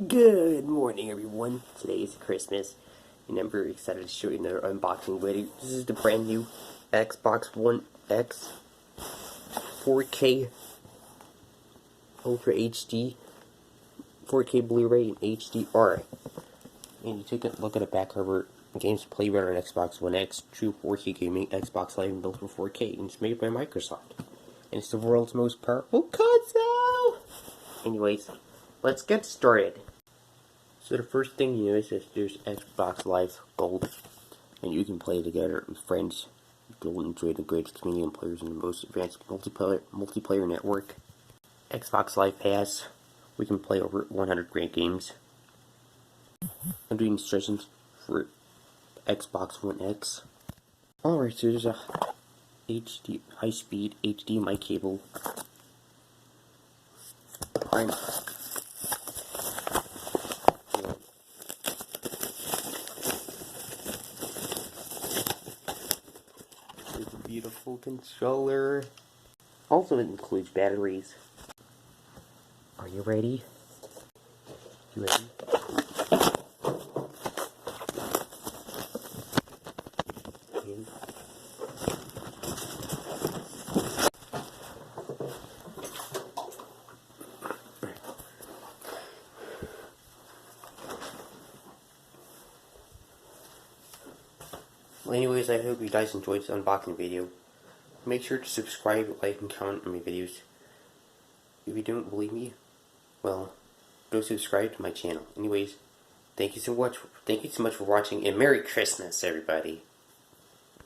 Good morning, everyone. Today is Christmas, and I'm very excited to show you another unboxing video. This is the brand new Xbox One X 4K Ultra HD, 4K Blu-ray, and HDR. And you take a look at the back cover. Games to play better on Xbox One X, true 4K gaming, Xbox Live built for 4K, and it's made by Microsoft. And it's the world's most powerful console! Anyways, let's get started. So the first thing you notice is there's Xbox Live Gold, and you can play together with friends. You'll enjoy the greatest community and players in the most advanced multiplayer network. Xbox Live Pass, we can play over 100 great games. I'm doing instructions for Xbox One X. Alright, so there's a HD high-speed HDMI cable. There's a beautiful controller. Also, it includes batteries. Are you ready? You ready? Well, anyways, I hope you guys enjoyed this unboxing video. Make sure to subscribe, like, and comment on my videos. If you don't believe me, well, go subscribe to my channel. Anyways, thank you so much for watching, and Merry Christmas, everybody.